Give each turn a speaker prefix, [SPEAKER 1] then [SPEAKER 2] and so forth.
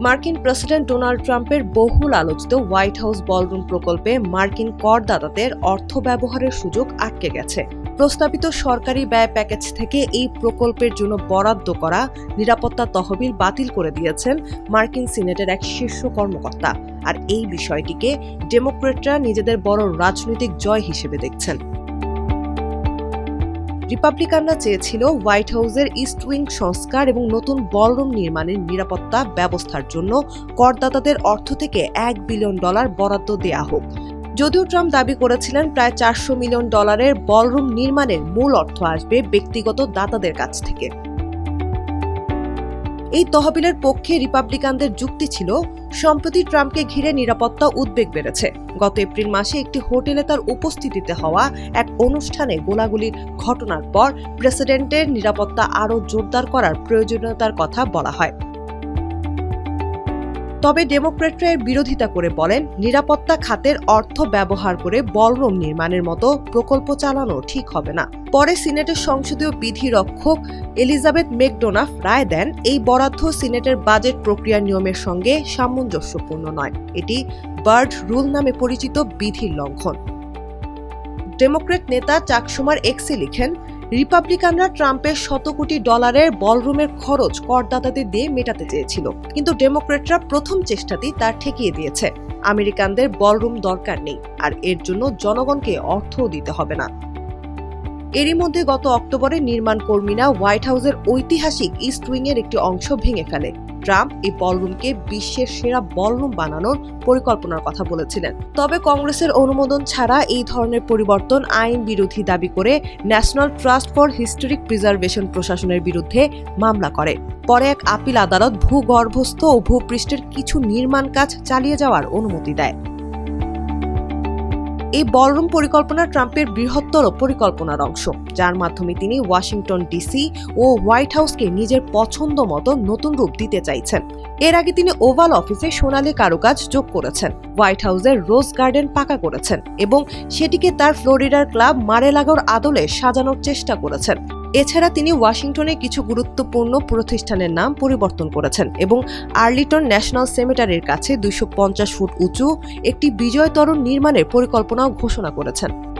[SPEAKER 1] মার্কিন president Donald ট্রাম্পের বহুল আলোচিত হোয়াইট হাউস বলরুম প্রকল্পে মার্কিন করদাতাদের অর্থ ব্যবহারের সুযোগ আটকে গেছে। প্রস্তাবিত সরকারি ব্যয় প্যাকেজ থেকে এই প্রকল্পের জন্য বরাদ্দ করা নিরাপত্তা তহবিল বাতিল করে দিয়েছেন মার্কিন সিনেটের এক শীর্ষ কর্মকর্তা। আর এই বিষয়টিকে ডেমোক্রেটরা নিজেদের বড় রাজনৈতিক জয় হিসেবে দেখছেন। রিপাবলিকানরা চেয়েছিল হোয়াইট হাউসের ইস্ট উইং সংস্কার এবং নতুন বলরুম নির্মাণের নিরাপত্তা ব্যবস্থার জন্য করদাতাদের অর্থ থেকে $1 বিলিয়ন বরাদ্দ দেয়া হোক। যদিও ট্রাম্প দাবি করেছিলেন প্রায় $400 মিলিয়ন বলরুম নির্মাণের মূল অর্থ আসবে ব্যক্তিগত দাতাদের কাছ থেকে। এই তহবিলের পক্ষে রিপাবলিকানদের যুক্তি ছিল, সম্প্রতি ট্রাম্পকে ঘিরে নিরাপত্তা উদ্বেগ বেড়েছে। গত এপ্রিল মাসে একটি হোটেলে তার উপস্থিতিতে হওয়া এক অনুষ্ঠানে গোলাগুলির ঘটনার পর প্রেসিডেন্টের নিরাপত্তা আরও জোরদার করার প্রয়োজনীয়তার কথা বলা হয়। তবে ডেমোক্রেটরা এর বিরোধিতা করে বলেন, নিরাপত্তা খাতের অর্থ ব্যবহার করে বলরুম নির্মাণের মতো প্রকল্প চালানো ঠিক হবে না। পরে সিনেটের সংসদীয় বিধি রক্ষক এলিজাবেথ ম্যাকডোনাফ রায় দেন, এই বরাদ্দ সিনেটের বাজেট প্রক্রিয়ার নিয়মের সঙ্গে সামঞ্জস্যপূর্ণ নয়। এটি বার্ড রুল নামে পরিচিত বিধির লঙ্ঘন। ডেমোক্রেট নেতা চাক শুমার এক্সে লিখেন, রিপাবলিকানরা ট্রাম্পের $100 কোটি বলরুমের খরচ করদাতাদের দিয়ে মেটাতে চেয়েছিল, কিন্তু ডেমোক্রেটরা প্রথম চেষ্টাতেই তা ঠেকিয়ে দিয়েছে। আমেরিকানদের বলরুম দরকার নেই, আর এর জন্য জনগণকে অর্থও দিতে হবে না। এরই মধ্যে গত অক্টোবরে নির্মাণ কর্মীরা হোয়াইট হাউসের ঐতিহাসিক ইস্ট উইং এর একটি অংশ ভেঙে ফেলে। ট্রাম্প এই বলরুমকে বিশ্বের সেরা বলরুম বানানোর পরিকল্পনার কথা বলেছিলেন। তবে কংগ্রেসের অনুমোদন ছাড়া এই ধরনের পরিবর্তন আইন বিরোধী দাবি করে national trust for historic preservation প্রশাসনের বিরুদ্ধে মামলা করে। পরে এক আপিল আদালত ভূগর্ভস্থ ও ভূপৃষ্ঠের কিছু নির্মাণ কাজ চালিয়ে যাওয়ার অনুমতি দেয়। এই বলরুম পরিকল্পনা ট্রাম্পের বৃহত্তর পরিকল্পনার অংশ, যার মাধ্যমে তিনি ওয়াশিংটন ডিসি ও হোয়াইট হাউসকে নিজের পছন্দ মতো নতুন রূপ দিতে চাইছেন। এর আগে তিনি ওভাল অফিসে সোনালী কারুকাজ যোগ করেছেন, হোয়াইট হাউসের রোজ গার্ডেন পাকা করেছেন এবং সেটিকে তার ফ্লোরিডার ক্লাব মারে-লাগোর আদলে সাজানোর চেষ্টা করেছেন। এছাড়া তিনি ওয়াশিংটনে কিছু গুরুত্বপূর্ণ প্রতিষ্ঠানের নাম পরিবর্তন করেছেন এবং আর্লিটন ন্যাশনাল সেমেটারির কাছে 250 ফুট উঁচু একটি বিজয় তরণ নির্মাণের পরিকল্পনাও ঘোষণা করেছেন।